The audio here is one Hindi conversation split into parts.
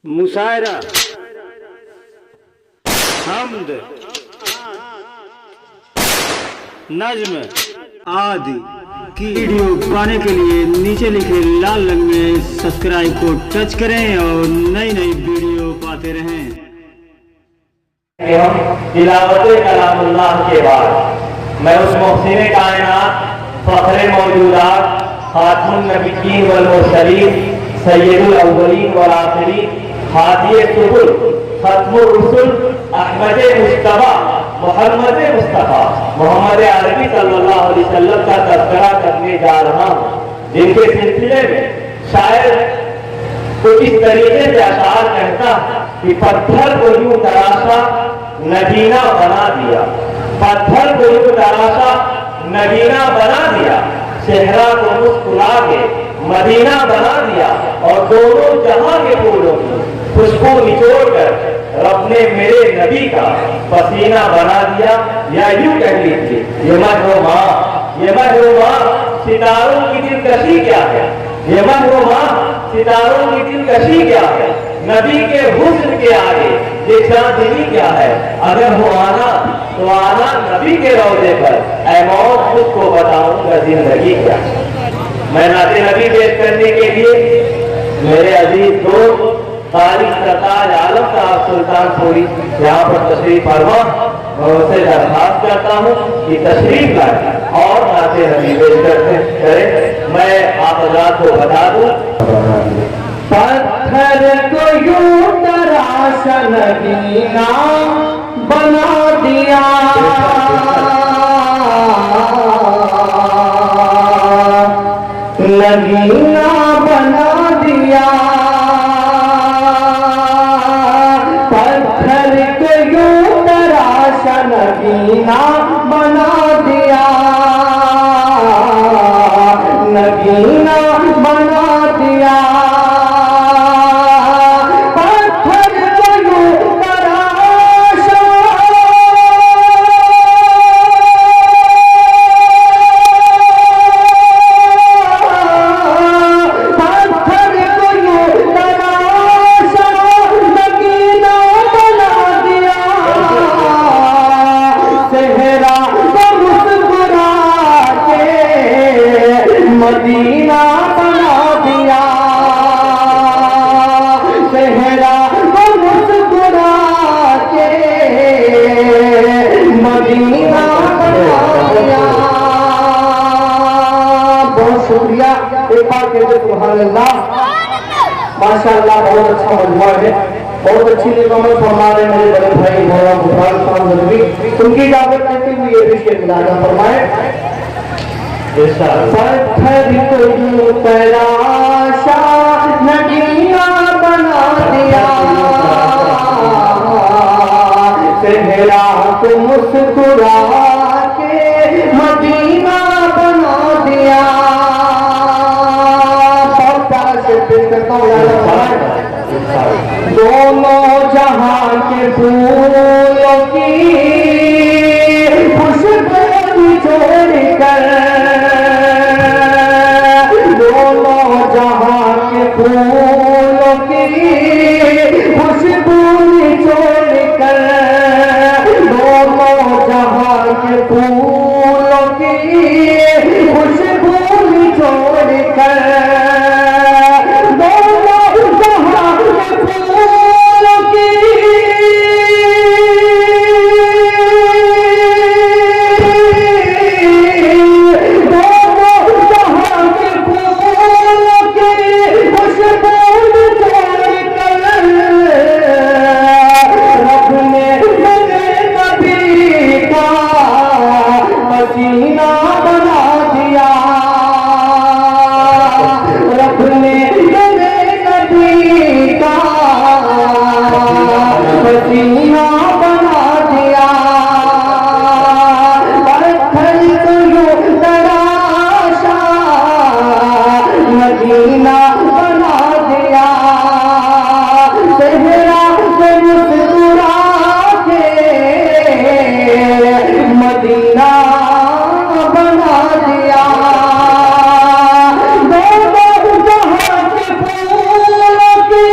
मुशायरा, हम्द, नज्म आदि की वीडियो पाने के लिए नीचे लिखे लाल रंग में सब्सक्राइब को टच करें और नई नई वीडियो पाते रहें। तिलावत कलामुल्लाह के बाद मैं उस मुहसिन कायनात फखरे मौजूदात खातमुन नबिय्यीन वल मुरसलीन सय्यदुल अव्वलीन वल आखिरीन हादिये सुबुल खत्मुर रुसुल अहमद मुस्तफा मोहम्मद मुस्तफा मोहम्मद अरबी सल्लल्लाहु अलैहि वसल्लम का तज़किरा करने जा रहा हूँ, जिनके सिलसिले में शायर कुछ इस तरीके से अशार कहता कि पत्थर को यूं तराशा नगीना बना दिया, पत्थर को यूं तराशा नगीना बना दिया, सेहरा को मुस्कुरा के मदीना बना दिया और दोनों जहां के फूलों की खुशबू निचोड़ कर रब ने मेरे नबी का पसीना बना दिया। या यूं कह लीजिए ये महरुमा, ये महरुमा सितारों की दिलकशी क्या है, ये महरुमा सितारों की दिलकशी क्या है, नबी के हुस्न के आगे ये चांदनी क्या है। अगर हो आना तो आना नबी के रौज़े पर, ऐ मौत मुझको बताऊंगा जिंदगी क्या है। मैं नाते नबी पेश करने के लिए मेरे अजीज दोस्त तारिक सरताज आलम साहब सुल्तानपुरी यहाँ पर तशरीफ फरमा, मैं उनसे दरखास्त करता हूँ कि तशरीफ लाए और नाते नबी पेश करें। मैं आप हज़रात को बता दूं, पत्थर को यूं तराशा नगीना बना दिया, नगीना बना दिया, पत्थर को यूं तराशा नगीना बना दिया, नगीना बना दिया, मदीना बना दिया, सेहरा को मुस्कुरा के मदीना बना दिया। बहुत शुक्रिया, एक बार कहते सुभान अल्लाह, माशाअल्लाह। बहुत अच्छा मजमा है, बहुत अच्छी निगमत फरमा रहे मेरे बड़े भाई मौलाना गुफरान खान नदवी। उनकी इजाजत लेते हुए ये भी शेर मिलाना फरमाए। पत्थर को यूं तराशा नगीना बना दिया, सेहरा को मुस्कुरा के मदीना बना दिया। बहुत प्यारा से पेश करता हूँ, दोनों जहां के फूलों की खुशबू निचोड़ कर, फूलों की खुशबू निचोड़ कर, दोनों जहां के फूलों की खुशबू निचोड़ कर, दोनों जहां के फूलों की पसीना बना दिया, रब ने मेरे नबी का पसीना बना दिया, पत्थर को यूं तराशा नगीना बना दिया, सेहरा को मुस्कुरा के मदीना बना दिया, दोनों जहां के फूलों की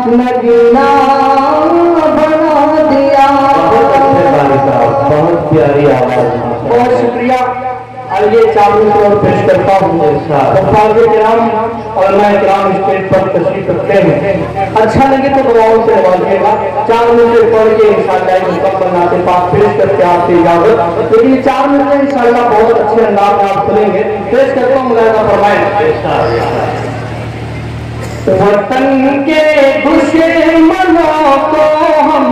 नगीना बना दिया। बहुत प्यारी आवाज, बहुत शुक्रिया। आइए चारों ओर पेश करता हूँ और मैं किराम स्टेज पर तशरीफ रखते हैं। अच्छा लगे तो दुआओं से नवाजिएगा। 4 मिनट पढ़ के इंशाअल्लाह मुकम्मल नाते पाक पेश करके आपसे इजाजत। लेकिन 4 मिनट इंशाअल्लाह बहुत अच्छे अंदाज में आप सुनेंगे। पेश करता हूँ मुलाहिजा फरमाएं। वतन के दुश्मनों को हम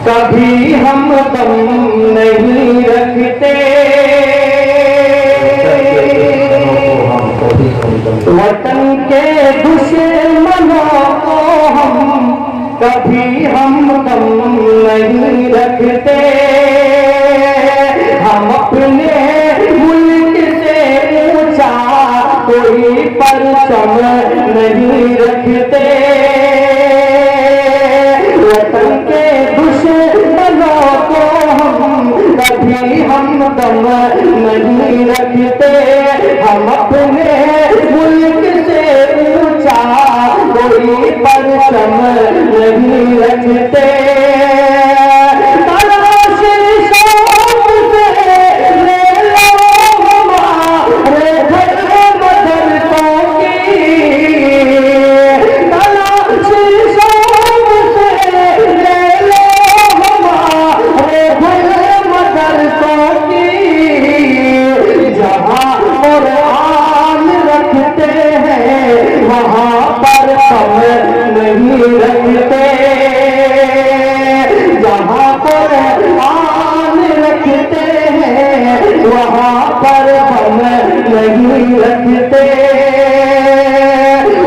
कभी हम दम नहीं रखते। वतन के दुश्मनों को हम कभी हम दम नहीं रखते। हम अपने मुल्क से ऊंचा कोई परचम नहीं रखते। वतन के दुश्मनों को हम कभी हम दम नहीं रखते। हम अपने मुल्क से ऊंचा कोई परचम नहीं रखते।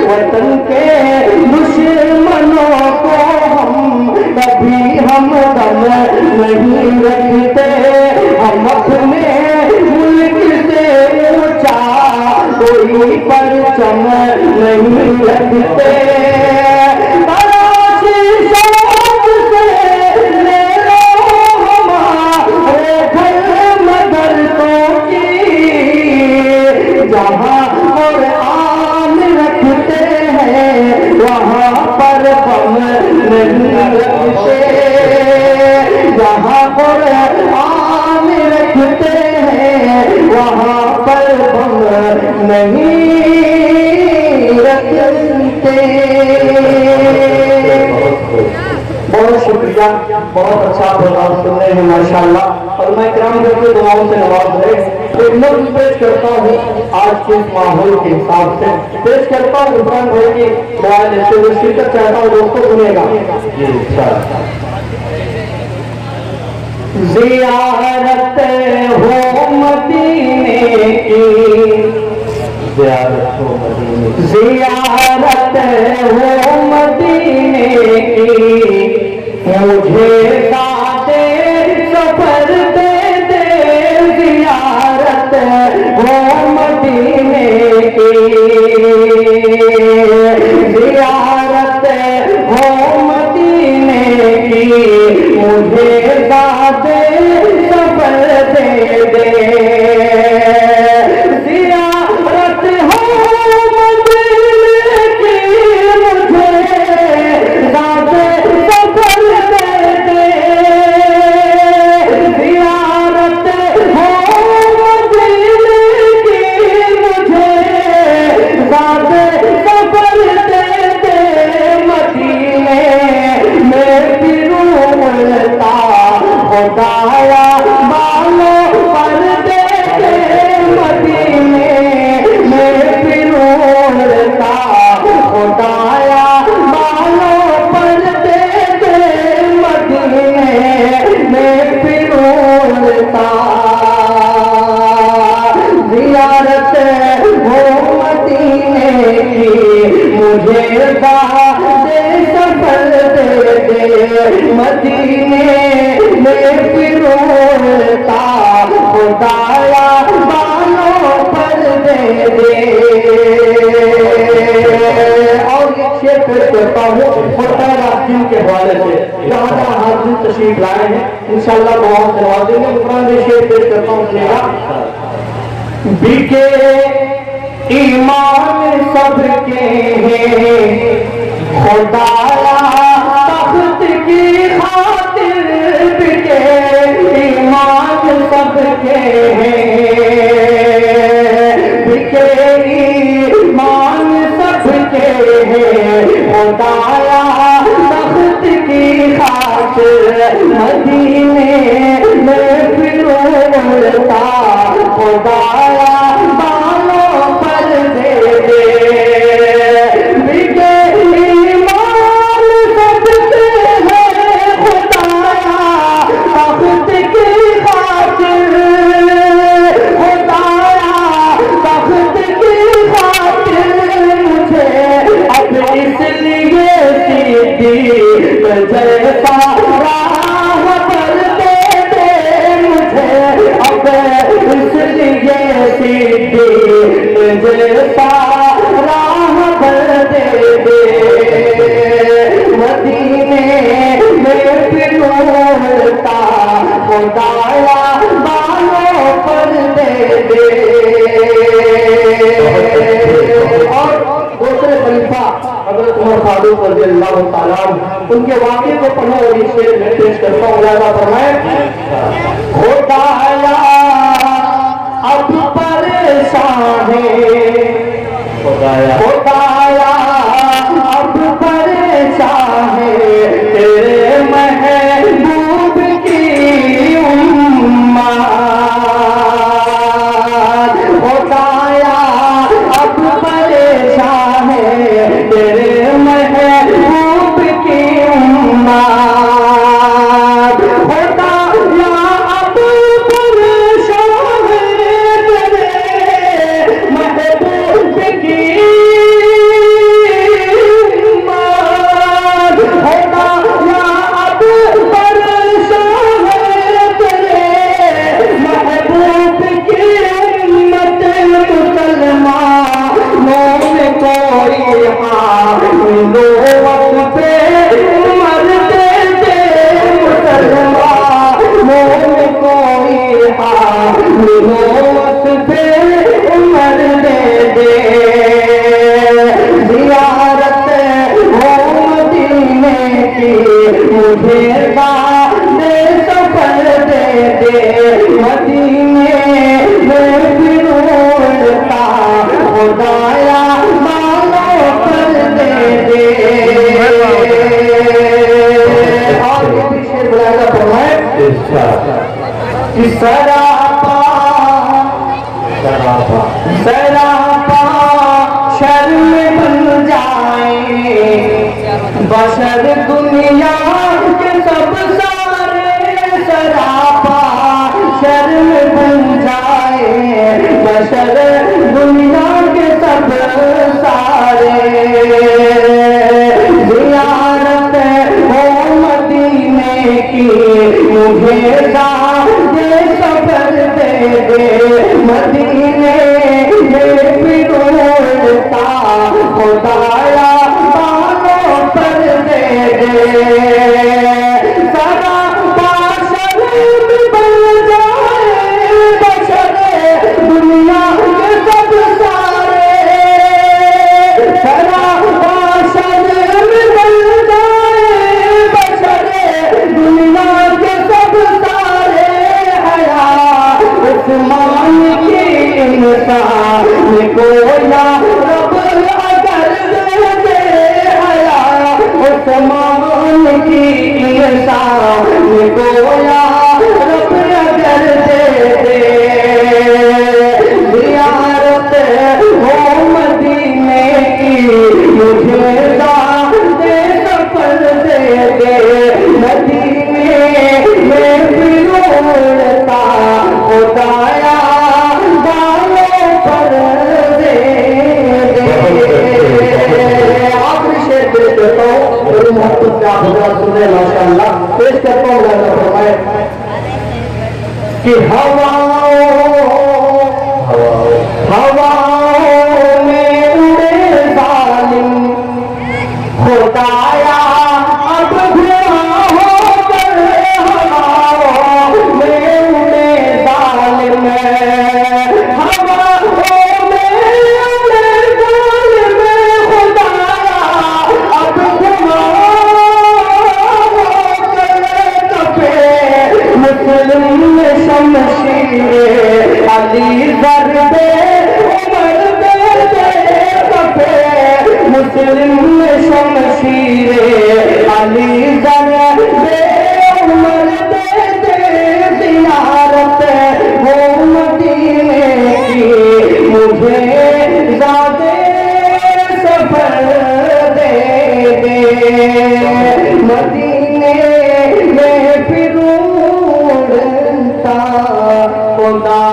वतन के दुश्मनों को हम कभी हम दम नहीं रखते। हम अपने मुल्क से ऊंचा कोई परचम नहीं रखते। जहाँ कुरान रखते हैं वहाँ पर हम नहीं रखते। जहाँ कुरान रखते हैं वहाँ पर हम नहीं रखते। बहुत शुक्रिया, बहुत अच्छा प्रोग्राम सुनने में माशाल्लाह। और मैं किराम के दुआओं से नवाज रहे एक नज़्म पेश करता हूँ आज के माहौल के हिसाब से पेश करता हूँ। इरफान भाई की दुआ लेते हुए शिरकत चाहता हूँ, दोस्तों सुनेगा। ज़ियारत हो मदीने की, ज़ियारत हो मदीने की, ज़ियारत हो मदीने की, मुझे सादे सफर दे दे। ज़ियारत हो मदीने की, ज़ियारत हो मदीने की, मुझे सादे सफर दे दे। ज़ियारत हो मदीने की, मुझे सादे सफर दे दे। ज़ियारत हो मदीने की, मुझे सादे सफर दे दे। मदीने में फिरूंगा खुदाया बालों पर दे दे। मदीने में फिरूंगा खुदाया बालों पर दे दे। मदीने में फिरूंगा। ज़ियारत हो मदीने की, मुझे सादे सफर दे दे। मदीने में फिरूंगा खुदाया बालों पर दे दे। और एक शेर पेश करता हूँ दिन के हवाले से। जहाँ जहाँ हाजिर तशरीफ लाए हैं इंशाअल्लाह दुआओं से नवाजेंगे। कुरान में शेर पेश करता हूँ, सुनिएगा। बिके ईमान सबके हैं, खुदाया तख्त की खातिर बिके ईमान सबके हैं, बिके ईमान सबके हैं। खुदाया तख्त की खातिर मदीने में फिर उड़ता, खुदाया बालों पर दे दे। बिके ईमान सबके हैं, खुदाया तख्त की खातिर, खुदाया तख्त की खातिर मुझे अब इसलिए सीधी जैसा राह पर दे दे। मुझे अब इसलिए सीधी जैसा राह पर दे दे। मदीने में फिर उड़ता, खुदाया बालों पर दे दे। और दूसरे खलीफा हज़रत उमर फारूक रज़ियल्लाहु ताला अन्हु, उनके वाक़े को पढ़ो और इस शेर में पेश करता हूँ। ज़्यादा फरमाए, खुदाया अब परेशान है, खुदाया अब परेशान है तेरे महबूब की उम्मत। खुदाया अब परेशान है तेरे महबूब की उम्मत। खुदाया अब परेशान है तेरे महबूब की उम्मत। खुदाया अब परेशान है तेरे महबूब की उम्मत। मुसलमानों में कोई हामिलो वक्त पे उमर दे दे। मुसलमानों में कोई हामिलो वक्त पे उमर दे दे। ज़ियारत हो मदीने की मुझे दे सफर दे दे। मदीने में फिर उड़ता, खुदाया बालों पर दे दे। और ये भी शेर बुलाएगा फरमाए, सरापा सरापा शर्म बन जाए बशर दुनिया के सब सारे। सरापा शर्म बन जाए बशर दुनिया के सब सारे। ज़ियारत हो मदीने की मुझे दे सफर दे दे। मदीने में फिर उड़ता, खुदाया बालों पर दे दे। सदा बाशर बन जाए बशर दुनिया के सब सारे। सदा बाशर बन जाए बशर दुनिया के सब सारे। हया उस्मान की इंसान को या रब अगर दे दे। हया उस्मान की इंसान को या रब अगर दे दे। ज़ियारत हो मदीने की मुझे दे सफर दे दे। मदीने में फिर उड़ता, खुदाया बालों पर दे दे। आखिरी शेर पेश करता हूँ, बड़ी मोहब्बत से आप हज़रात सुने माशाअल्लाह। पेश करता हूँ, ज़्यादा फरमाए कि हवाओं में उड़े जालिम, खुदाया अब धुआं होकर हवाओं में उड़े जालिम। हवाओं में उड़े जालिम, खुदाया अब शमशीरे अली जन दे उमर दे दे जियारत वो मदीने की मुझे ज़ादे सफर दे दे मदीने में फिरूंता खुदा